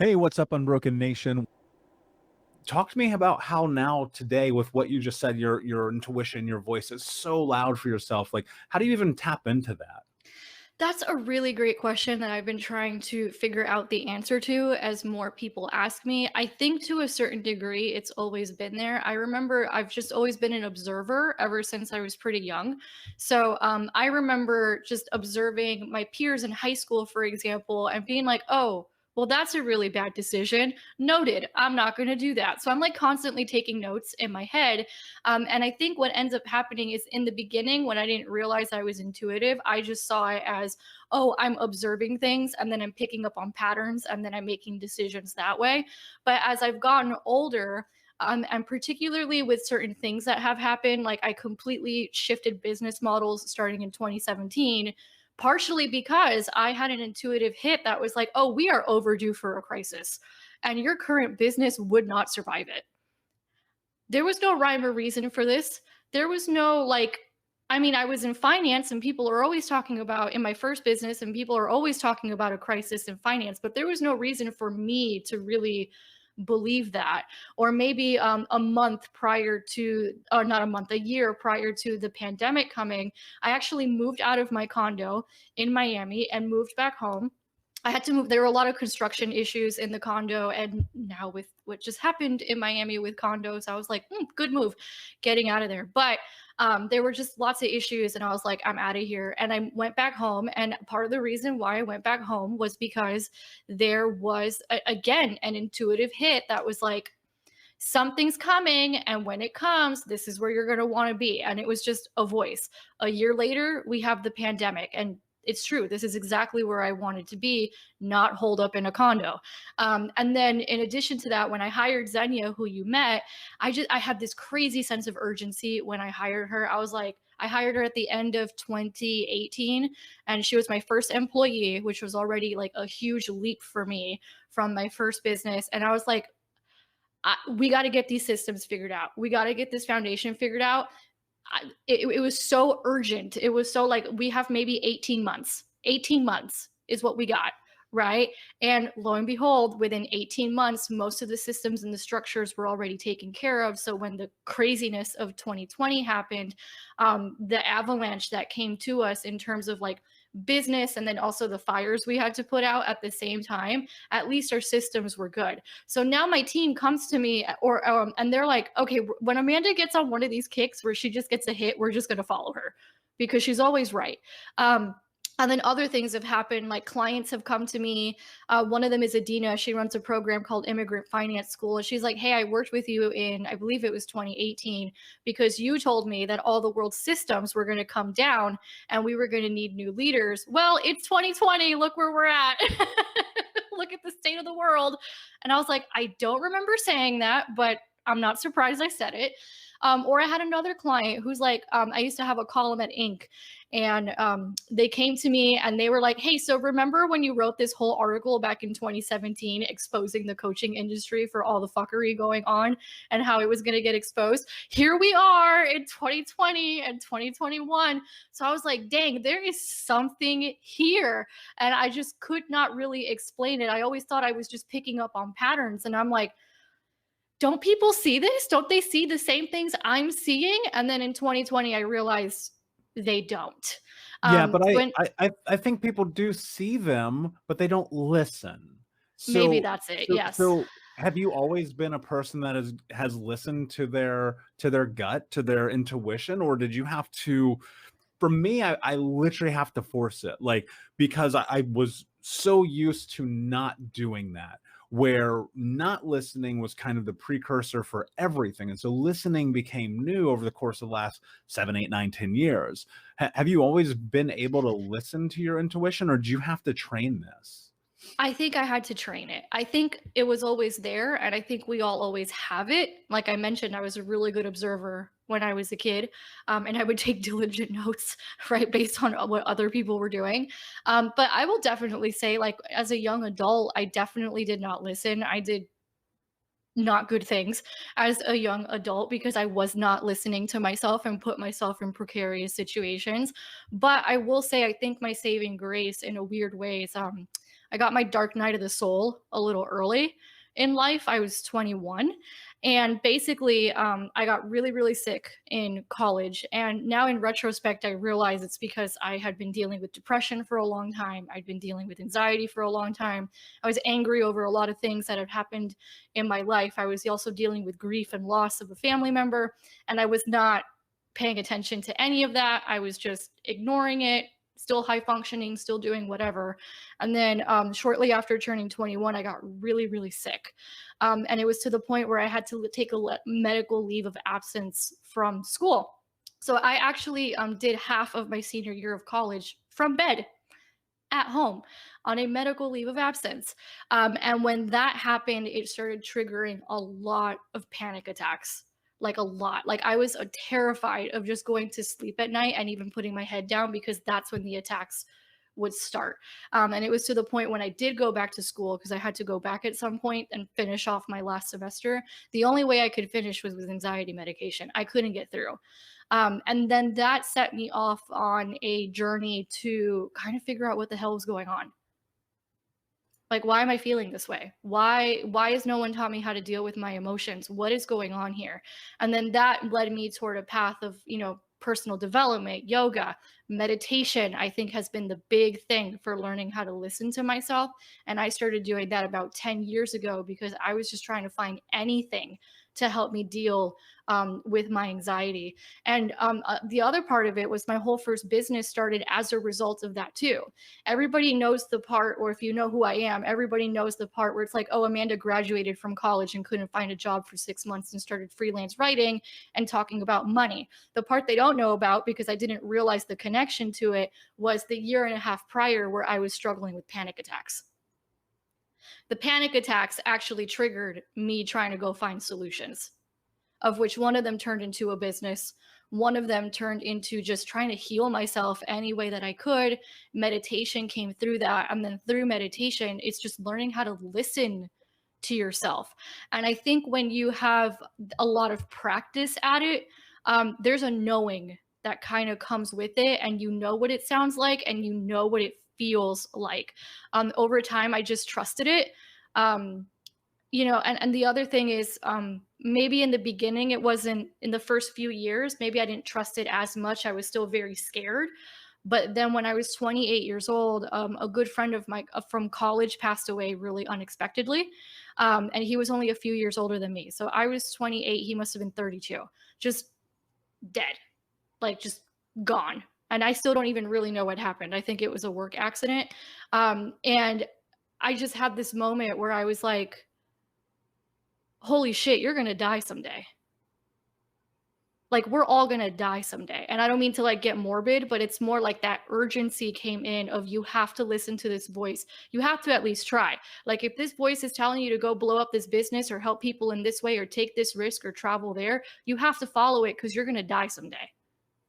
Hey, what's up, Unbroken Nation? Talk to me about how now today, with what you just said, your intuition, your voice is so loud for yourself. Like, how do you even tap into that? That's a really great question that I've been trying to figure out the answer to as more people ask me. I think to a certain degree, it's always been there. I remember I've just always been an observer ever since I was pretty young. So I remember just observing my peers in high school, for example, and being like, oh, well, that's a really bad decision. Noted. I'm not going to do that. So I'm like constantly taking notes in my head. And I think what ends up happening is in the beginning, when I didn't realize I was intuitive, I just saw it as, oh, I'm observing things and then I'm picking up on patterns and then I'm making decisions that way. But as I've gotten older, and particularly with certain things that have happened, like I completely shifted business models starting in 2017, partially because I had an intuitive hit that was like, oh, we are overdue for a crisis and your current business would not survive it. There was no rhyme or reason for this. There was no like, I mean, I was in finance and people are always talking about in my first business and people are always talking about a crisis in finance, but there was no reason for me to really believe that. Or maybe a month prior to, or not a month, a year prior to the pandemic coming, I actually moved out of my condo in Miami and moved back home. I had to move. There were a lot of construction issues in the condo, and now with what just happened in Miami with condos, I was like, good move, getting out of there. But there were just lots of issues, and I was like, I'm out of here. And I went back home, and part of the reason why I went back home was because there was again an intuitive hit that was like, something's coming, and when it comes, this is where you're going to want to be. And it was just a voice. A year later, we have the pandemic, and it's true. This is exactly where I wanted to be, not holed up in a condo. And then, in addition to that, when I hired Xenia, who you met, I had this crazy sense of urgency when I hired her. I was like, I hired her at the end of 2018, and she was my first employee, which was already like a huge leap for me from my first business. And I was like, we got to get these systems figured out. We got to get this foundation figured out. It was so urgent. It was so like, we have maybe 18 months. 18 months is what we got. Right. And lo and behold, within 18 months, most of the systems and the structures were already taken care of. So when the craziness of 2020 happened, the avalanche that came to us in terms of like business and then also the fires we had to put out at the same time, at least our systems were good. So now my team comes to me and they're like, okay, when Amanda gets on one of these kicks where she just gets a hit, we're just going to follow her because she's always right. And then other things have happened, like clients have come to me. One of them is Adina. She runs a program called Immigrant Finance School. And she's like, hey, I worked with you in, I believe it was 2018, because you told me that all the world's systems were going to come down and we were going to need new leaders. Well, it's 2020. Look where we're at. Look at the state of the world. And I was like, I don't remember saying that, but I'm not surprised I said it. Or I had another client who's like, I used to have a column at Inc. And they came to me and they were like, hey, so remember when you wrote this whole article back in 2017 exposing the coaching industry for all the fuckery going on and how it was going to get exposed? Here we are in 2020 and 2021. So I was like, dang, there is something here. And I just could not really explain it. I always thought I was just picking up on patterns. And I'm like, don't people see this? Don't they see the same things I'm seeing? And then in 2020, I realized they don't. Yeah, but When I think people do see them, but they don't listen. maybe So that's it. so Yes. so have you always been a person that has listened to their gut, to their intuition, or did you have to? For me, I literally have to force it, like, because I was so used to not doing that, where not listening was kind of the precursor for everything. And so listening became new over the course of the last 7, 8, 9, 10 years. Have you always been able to listen to your intuition, or do you have to train this? I think I had to train it. I think it was always there, and I think we all always have it. Like I mentioned, I was a really good observer when I was a kid, and I would take diligent notes, right, based on what other people were doing. But I will definitely say, like, as a young adult, I definitely did not listen. I did not good things as a young adult because I was not listening to myself and put myself in precarious situations. But I will say, I think my saving grace in a weird way is I got my dark night of the soul a little early in life. I was 21. And basically, I got really, really sick in college. And now, in retrospect, I realize it's because I had been dealing with depression for a long time. I'd been dealing with anxiety for a long time. I was angry over a lot of things that had happened in my life. I was also dealing with grief and loss of a family member. And I was not paying attention to any of that. I was just ignoring it, still high functioning, still doing whatever. And then shortly after turning 21, I got really, really sick. And it was to the point where I had to take a medical leave of absence from school. So I actually did half of my senior year of college from bed at home on a medical leave of absence. And when that happened, it started triggering a lot of panic attacks. Like a lot. Like I was terrified of just going to sleep at night and even putting my head down because that's when the attacks would start. And it was to the point when I did go back to school because I had to go back at some point and finish off my last semester. The only way I could finish was with anxiety medication. I couldn't get through. And then that set me off on a journey to kind of figure out what the hell was going on. Like, why am I feeling this way? Why has no one taught me how to deal with my emotions? What is going on here? And then that led me toward a path of, personal development, yoga, meditation, I think has been the big thing for learning how to listen to myself. And I started doing that about 10 years ago because I was just trying to find anything to help me deal with my anxiety. And the other part of it was my whole first business started as a result of that too. Everybody knows the part, or if you know who I am, everybody knows the part where it's like, oh, Amanda graduated from college and couldn't find a job for 6 months and started freelance writing and talking about money. The part they don't know about, because I didn't realize the connection to it, was the year and a half prior where I was struggling with panic attacks. The panic attacks actually triggered me trying to go find solutions, of which one of them turned into a business. One of them turned into just trying to heal myself any way that I could. Meditation came through that. And then through meditation, it's just learning how to listen to yourself. And I think when you have a lot of practice at it, there's a knowing that kind of comes with it, and you know what it sounds like and you know what it feels like. Over time, I just trusted it. And the other thing is, maybe in the beginning, it wasn't in the first few years, maybe I didn't trust it as much. I was still very scared. But then when I was 28 years old, a good friend of mine from college passed away really unexpectedly. And he was only a few years older than me. So I was 28. He must have been 32, just dead, like just gone. And I still don't even really know what happened. I think it was a work accident. And I just had this moment where I was like, holy shit, you're going to die someday. Like, we're all going to die someday. And I don't mean to like get morbid, but it's more like that urgency came in of, you have to listen to this voice. You have to at least try. Like, if this voice is telling you to go blow up this business or help people in this way or take this risk or travel there, you have to follow it because you're going to die someday.